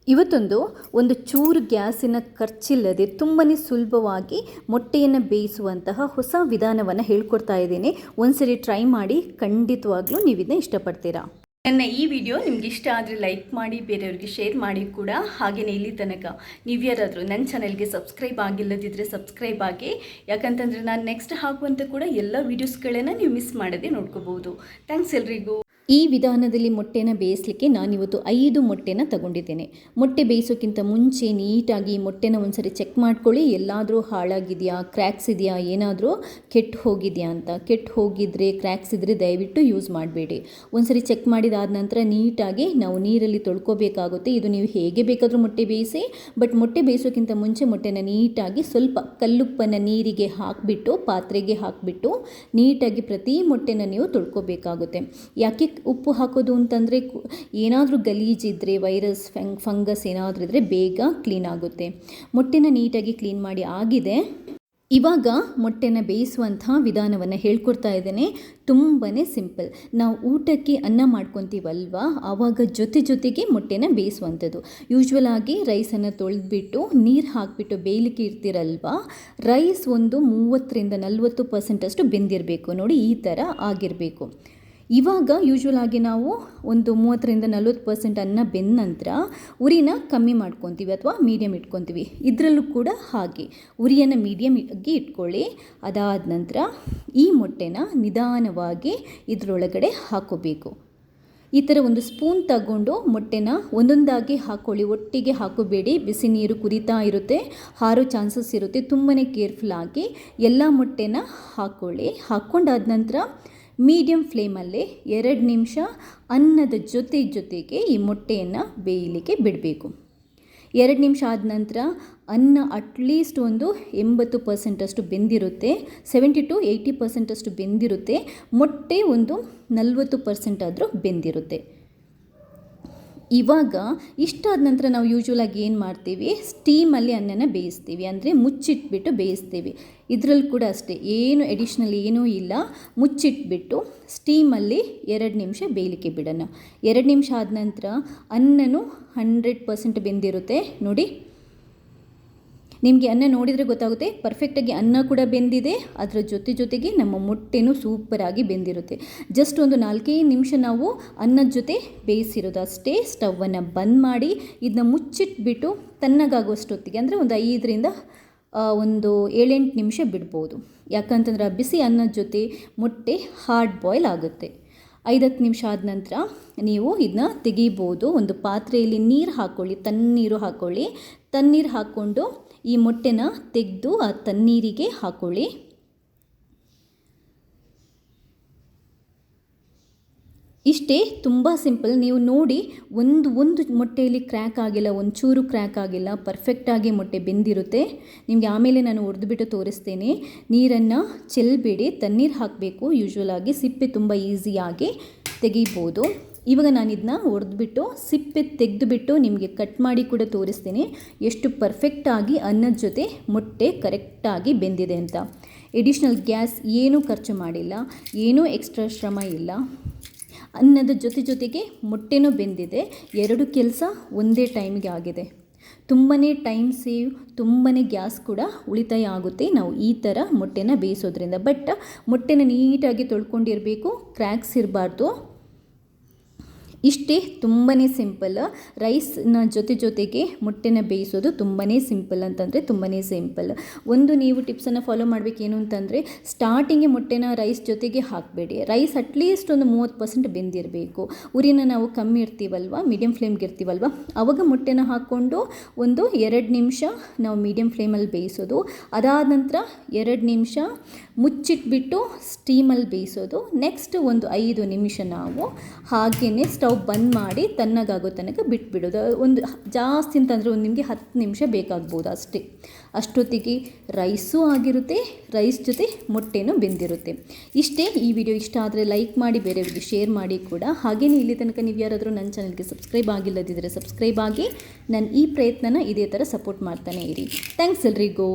ಇವತ್ತೊಂದು ಚೂರು ಗ್ಯಾಸಿನ ಖರ್ಚಿಲ್ಲದೆ ತುಂಬಾ ಸುಲಭವಾಗಿ ಮೊಟ್ಟೆಯನ್ನು ಬೇಯಿಸುವಂತಹ ಹೊಸ ವಿಧಾನವನ್ನು ಹೇಳ್ಕೊಡ್ತಾ ಇದ್ದೀನಿ. ಒಂದ್ಸರಿ ಟ್ರೈ ಮಾಡಿ, ಖಂಡಿತವಾಗ್ಲೂ ನೀವು ಇದನ್ನ ಇಷ್ಟಪಡ್ತೀರಾ. ನನ್ನ ಈ ವಿಡಿಯೋ ನಿಮ್ಗೆ ಇಷ್ಟ ಆದರೆ ಲೈಕ್ ಮಾಡಿ, ಬೇರೆಯವ್ರಿಗೆ ಶೇರ್ ಮಾಡಿ ಕೂಡ. ಹಾಗೆಯೇ ಇಲ್ಲಿ ತನಕ ನೀವು ಯಾರಾದರೂ ನನ್ನ ಚಾನೆಲ್ಗೆ ಸಬ್ಸ್ಕ್ರೈಬ್ ಆಗಿಲ್ಲದಿದ್ದರೆ ಸಬ್ಸ್ಕ್ರೈಬ್ ಆಗಿ, ಯಾಕಂತಂದರೆ ನಾನು ನೆಕ್ಸ್ಟ್ ಹಾಕುವಂಥ ಕೂಡ ಎಲ್ಲ ವೀಡಿಯೋಸ್ಗಳನ್ನು ನೀವು ಮಿಸ್ ಮಾಡದೆ ನೋಡ್ಕೋಬೋದು. ಥ್ಯಾಂಕ್ಸ್ ಎಲ್ರಿಗೂ. ಈ ವಿಧಾನದಲ್ಲಿ ಮೊಟ್ಟೆನ ಬೇಯಿಸಲಿಕ್ಕೆ ನಾನಿವತ್ತು 5 ಮೊಟ್ಟೆನ ತಗೊಂಡಿದ್ದೇನೆ. ಮೊಟ್ಟೆ ಬೇಯಿಸೋಕ್ಕಿಂತ ಮುಂಚೆ ನೀಟಾಗಿ ಮೊಟ್ಟೆನ ಒಂದ್ಸರಿ ಚೆಕ್ ಮಾಡ್ಕೊಳ್ಳಿ. ಎಲ್ಲಾದರೂ ಹಾಳಾಗಿದೆಯಾ, ಕ್ರ್ಯಾಕ್ಸ್ ಇದೆಯಾ, ಏನಾದರೂ ಕೆಟ್ಟು ಹೋಗಿದೆಯಾ ಅಂತ. ಕೆಟ್ಟು ಹೋಗಿದ್ರೆ, ಕ್ರ್ಯಾಕ್ಸ್ ಇದ್ದರೆ ದಯವಿಟ್ಟು ಯೂಸ್ ಮಾಡಬೇಡಿ. ಒಂದ್ಸರಿ ಚೆಕ್ ಮಾಡಿದಾದ ನಂತರ ನೀಟಾಗಿ ನಾವು ನೀರಲ್ಲಿ ತೊಳ್ಕೊಬೇಕಾಗುತ್ತೆ. ಇದು ನೀವು ಹೇಗೆ ಬೇಕಾದರೂ ಮೊಟ್ಟೆ ಬೇಯಿಸಿ, ಬಟ್ ಮೊಟ್ಟೆ ಬೇಯಿಸೋಕ್ಕಿಂತ ಮುಂಚೆ ಮೊಟ್ಟೆನ ನೀಟಾಗಿ ಸ್ವಲ್ಪ ಕಲ್ಲುಪ್ಪನ್ನು ನೀರಿಗೆ ಹಾಕಿಬಿಟ್ಟು, ಪಾತ್ರೆಗೆ ಹಾಕಿಬಿಟ್ಟು ನೀಟಾಗಿ ಪ್ರತಿ ಮೊಟ್ಟೆನ ನೀವು ತೊಳ್ಕೊಬೇಕಾಗುತ್ತೆ. ಯಾಕೆ ಉಪ್ಪು ಹಾಕೋದು ಅಂತಂದರೆ, ಏನಾದರೂ ಗಲೀಜಿದ್ದರೆ, ವೈರಸ್ ಫಂಗಸ್ ಏನಾದರೂ ಇದ್ದರೆ ಬೇಗ ಕ್ಲೀನ್ ಆಗುತ್ತೆ. ಮೊಟ್ಟೆನ ನೀಟಾಗಿ ಕ್ಲೀನ್ ಮಾಡಿ ಆಗಿದೆ. ಇವಾಗ ಮೊಟ್ಟೆನ ಬೇಯಿಸುವಂಥ ವಿಧಾನವನ್ನು ಹೇಳ್ಕೊಡ್ತಾ ಇದ್ದೇನೆ. ತುಂಬಾ ಸಿಂಪಲ್. ನಾವು ಊಟಕ್ಕೆ ಅನ್ನ ಮಾಡ್ಕೊತೀವಲ್ವ, ಆವಾಗ ಜೊತೆಗೆ ಮೊಟ್ಟೆನ ಬೇಯಿಸುವಂಥದ್ದು. ಯೂಶ್ವಲ್ ಆಗಿ ರೈಸನ್ನು ತೊಳೆದ್ಬಿಟ್ಟು ನೀರು ಹಾಕಿಬಿಟ್ಟು ಬೇಯಲಿಕ್ಕೆ ಇರ್ತಿರಲ್ವ, ರೈಸ್ ಒಂದು 30-40% ಅಷ್ಟು ಬೆಂದಿರಬೇಕು. ನೋಡಿ, ಈ ಥರ ಆಗಿರಬೇಕು. ಇವಾಗ ಯೂಶ್ವಲ್ ಆಗಿ ನಾವು ಒಂದು 30-40% ಅನ್ನ ಬೆಂದ ನಂತರ ಉರಿನ ಕಮ್ಮಿ ಮಾಡ್ಕೊತೀವಿ ಅಥವಾ ಮೀಡಿಯಮ್ ಇಟ್ಕೊತೀವಿ. ಇದರಲ್ಲೂ ಕೂಡ ಹಾಗೆ ಉರಿಯನ್ನು ಮೀಡಿಯಮ್ ಆಗಿ ಇಟ್ಕೊಳ್ಳಿ. ಅದಾದ ನಂತರ ಈ ಮೊಟ್ಟೆನ ನಿಧಾನವಾಗಿ ಇದರೊಳಗಡೆ ಹಾಕೋಬೇಕು. ಈ ಥರ ಒಂದು ಸ್ಪೂನ್ ತಗೊಂಡು ಮೊಟ್ಟೆನ ಒಂದೊಂದಾಗಿ ಹಾಕ್ಕೊಳ್ಳಿ, ಒಟ್ಟಿಗೆ ಹಾಕೋಬೇಡಿ. ಬಿಸಿ ನೀರು ಕುದೀತಾ ಇರುತ್ತೆ, ಹಾರೋ ಚಾನ್ಸಸ್ ಇರುತ್ತೆ. ತುಂಬಾ ಕೇರ್ಫುಲ್ಲಾಗಿ ಎಲ್ಲ ಮೊಟ್ಟೆನ ಹಾಕ್ಕೊಳ್ಳಿ. ಹಾಕ್ಕೊಂಡಾದ ನಂತರ ಮೀಡಿಯಮ್ ಫ್ಲೇಮಲ್ಲಿ 2 ನಿಮಿಷ ಅನ್ನದ ಜೊತೆಗೆ ಈ ಮೊಟ್ಟೆಯನ್ನು ಬೇಯಲಿಕ್ಕೆ ಬಿಡಬೇಕು. 2 ನಿಮಿಷ ಆದ ನಂತರ ಅನ್ನ ಅಟ್ಲೀಸ್ಟ್ ಒಂದು 80% ಅಷ್ಟು ಬೆಂದಿರುತ್ತೆ. 70-80% ಅಷ್ಟು ಬೆಂದಿರುತ್ತೆ. ಮೊಟ್ಟೆ ಒಂದು 40% ಆದರೂ ಬೆಂದಿರುತ್ತೆ. ಇವಾಗ ಇಷ್ಟಾದ ನಂತರ ನಾವು ಯೂಶ್ವಲಾಗಿ ಏನು ಮಾಡ್ತೀವಿ, ಸ್ಟೀಮಲ್ಲಿ ಅನ್ನನ ಬೇಯಿಸ್ತೀವಿ, ಅಂದರೆ ಮುಚ್ಚಿಟ್ಬಿಟ್ಟು ಬೇಯಿಸ್ತೀವಿ. ಇದರಲ್ಲಿ ಕೂಡ ಅಷ್ಟೇ, ಏನು ಎಡಿಷ್ನಲ್ ಏನೂ ಇಲ್ಲ. ಮುಚ್ಚಿಟ್ಬಿಟ್ಟು ಸ್ಟೀಮಲ್ಲಿ 2 ನಿಮಿಷ ಬೇಯಲಿಕ್ಕೆ ಬಿಡೋಣ. 2 ನಿಮಿಷ ಆದ ನಂತರ ಅನ್ನನೂ 100% ಬೆಂದಿರುತ್ತೆ. ನೋಡಿ, ನಿಮಗೆ ಅನ್ನ ನೋಡಿದರೆ ಗೊತ್ತಾಗುತ್ತೆ, ಪರ್ಫೆಕ್ಟಾಗಿ ಅನ್ನ ಕೂಡ ಬೆಂದಿದೆ, ಅದರ ಜೊತೆಗೆ ನಮ್ಮ ಮೊಟ್ಟೆನೂ ಸೂಪರಾಗಿ ಬೆಂದಿರುತ್ತೆ. ಜಸ್ಟ್ ಒಂದು 4 ನಿಮಿಷ ನಾವು ಅನ್ನದ ಜೊತೆ ಬೇಯಿಸಿರೋದು ಅಷ್ಟೇ. ಸ್ಟವನ್ನು ಬಂದ್ ಮಾಡಿ ಇದನ್ನ ಮುಚ್ಚಿಟ್ಬಿಟ್ಟು ತಣ್ಣಗಾಗುವಷ್ಟೊತ್ತಿಗೆ, ಅಂದರೆ ಒಂದು 5ರಿಂದ ಒಂದು 7-8 ನಿಮಿಷ ಬಿಡ್ಬೋದು. ಯಾಕಂತಂದ್ರೆ ಬಿಸಿ ಅನ್ನದ ಜೊತೆ ಮೊಟ್ಟೆ ಹಾರ್ಡ್ ಬಾಯ್ಲ್ ಆಗುತ್ತೆ. 5-10 ನಿಮಿಷ ಆದ ನಂತರ ನೀವು ಇದನ್ನ ತೆಗಿಬೋದು. ಒಂದು ಪಾತ್ರೆಯಲ್ಲಿ ನೀರು ಹಾಕ್ಕೊಳ್ಳಿ, ತಣ್ಣೀರು ಹಾಕ್ಕೊಳ್ಳಿ. ತಣ್ಣೀರು ಹಾಕ್ಕೊಂಡು ಈ ಮೊಟ್ಟೆನ ತೆಗೆದು ಆ ತಣ್ಣೀರಿಗೆ ಹಾಕ್ಕೊಳ್ಳಿ. ಇಷ್ಟೇ, ತುಂಬ ಸಿಂಪಲ್. ನೀವು ನೋಡಿ, ಒಂದು ಮೊಟ್ಟೆಯಲ್ಲಿ ಕ್ರ್ಯಾಕ್ ಆಗಿಲ್ಲ, ಒಂಚೂರು ಕ್ರ್ಯಾಕ್ ಆಗಿಲ್ಲ, ಪರ್ಫೆಕ್ಟಾಗಿ ಮೊಟ್ಟೆ ಬೆಂದಿರುತ್ತೆ. ನಿಮಗೆ ಆಮೇಲೆ ನಾನು ಒಡೆದುಬಿಟ್ಟು ತೋರಿಸ್ತೇನೆ. ನೀರನ್ನು ಚೆಲ್ಲಬೇಡಿ, ತಣ್ಣೀರು ಹಾಕಬೇಕು. ಯೂಶ್ವಲಾಗಿ ಸಿಪ್ಪೆ ತುಂಬ ಈಸಿಯಾಗಿ ತೆಗಿಬೋದು. ಇವಾಗ ನಾನು ಇದನ್ನ ಒಡೆದ್ಬಿಟ್ಟು ಸಿಪ್ಪೆ ತೆಗೆದುಬಿಟ್ಟು ನಿಮಗೆ ಕಟ್ ಮಾಡಿ ಕೂಡ ತೋರಿಸ್ತೀನಿ, ಎಷ್ಟು ಪರ್ಫೆಕ್ಟಾಗಿ ಅನ್ನದ ಜೊತೆ ಮೊಟ್ಟೆ ಕರೆಕ್ಟಾಗಿ ಬೆಂದಿದೆ ಅಂತ. ಎಡಿಷ್ನಲ್ ಗ್ಯಾಸ್ ಏನೂ ಖರ್ಚು ಮಾಡಿಲ್ಲ, ಏನೂ ಎಕ್ಸ್ಟ್ರಾ ಶ್ರಮ ಇಲ್ಲ. ಅನ್ನದ ಜೊತೆಗೆ ಮೊಟ್ಟೆನೂ ಬೆಂದಿದೆ. 2 ಕೆಲಸ ಒಂದೇ ಟೈಮಿಗೆ ಆಗಿದೆ. ತುಂಬಾ ಟೈಮ್ ಸೇವ್, ತುಂಬಾ ಗ್ಯಾಸ್ ಕೂಡ ಉಳಿತಾಯ ಆಗುತ್ತೆ ನಾವು ಈ ಥರ ಮೊಟ್ಟೆನ ಬೇಯಿಸೋದ್ರಿಂದ. ಬಟ್ ಮೊಟ್ಟೆನ ನೀಟಾಗಿ ತೊಳ್ಕೊಂಡಿರಬೇಕು, ಕ್ರ್ಯಾಕ್ಸ್ ಇರಬಾರ್ದು. ಇಷ್ಟೇ, ತುಂಬಾ ಸಿಂಪಲ್. ರೈಸ್ನ ಜೊತೆಗೆ ಮೊಟ್ಟೆನ ಬೇಯಿಸೋದು ತುಂಬಾ ಸಿಂಪಲ್ ಅಂತಂದರೆ ತುಂಬಾ ಸಿಂಪಲ್. ಒಂದು ನೀವು ಟಿಪ್ಸನ್ನು ಫಾಲೋ ಮಾಡಬೇಕೇನು ಅಂತಂದರೆ, ಸ್ಟಾರ್ಟಿಂಗೆ ಮೊಟ್ಟೆನ ರೈಸ್ ಜೊತೆಗೆ ಹಾಕಬೇಡಿ. ರೈಸ್ ಅಟ್ಲೀಸ್ಟ್ ಒಂದು 30% ಬೆಂದಿರಬೇಕು. ಉರಿನ ನಾವು ಕಮ್ಮಿ ಇರ್ತೀವಲ್ವ, ಮೀಡಿಯಮ್ ಫ್ಲೇಮ್ಗೆ ಇರ್ತೀವಲ್ವ, ಆವಾಗ ಮೊಟ್ಟೆನ ಹಾಕ್ಕೊಂಡು ಒಂದು 2 ನಿಮಿಷ ನಾವು ಮೀಡಿಯಮ್ ಫ್ಲೇಮಲ್ಲಿ ಬೇಯಿಸೋದು. ಅದಾದ ನಂತರ 2 ನಿಮಿಷ ಮುಚ್ಚಿಟ್ಬಿಟ್ಟು ಸ್ಟೀಮಲ್ಲಿ ಬೇಯಿಸೋದು. ನೆಕ್ಸ್ಟ್ ಒಂದು 5 ನಿಮಿಷ ನಾವು ಹಾಗೆಯೇ ಸ್ಟವ್ ಬಂದ್ ಮಾಡಿ ತಣ್ಣಗಾಗೋ ತನಕ ಬಿಟ್ಬಿಡೋದು. ಒಂದು ಜಾಸ್ತಿ ಅಂತಂದರೆ ಒಂದು ನಿಮಗೆ 10 ನಿಮಿಷ ಬೇಕಾಗ್ಬೋದು ಅಷ್ಟೇ. ಅಷ್ಟೊತ್ತಿಗೆ ರೈಸೂ ಆಗಿರುತ್ತೆ, ರೈಸ್ ಜೊತೆ ಮೊಟ್ಟೆನೂ ಬೆಂದಿರುತ್ತೆ. ಇಷ್ಟೇ. ಈ ವಿಡಿಯೋ ಇಷ್ಟ ಆದರೆ ಲೈಕ್ ಮಾಡಿ, ಬೇರೆಯವರಿಗೆ ಶೇರ್ ಮಾಡಿ ಕೂಡ. ಹಾಗೆಯೇ ಇಲ್ಲಿ ತನಕ ನೀವು ಯಾರಾದರೂ ನನ್ನ ಚಾನಲ್ಗೆ ಸಬ್ಸ್ಕ್ರೈಬ್ ಆಗಿಲ್ಲದಿದ್ದರೆ ಸಬ್ಸ್ಕ್ರೈಬ್ ಆಗಿ ನನ್ನ ಈ ಪ್ರಯತ್ನನ ಇದೇ ಥರ ಸಪೋರ್ಟ್ ಮಾಡ್ತಾನೆ ಇರಿ. ಥ್ಯಾಂಕ್ಸ್ ಎಲ್ರಿಗೂ.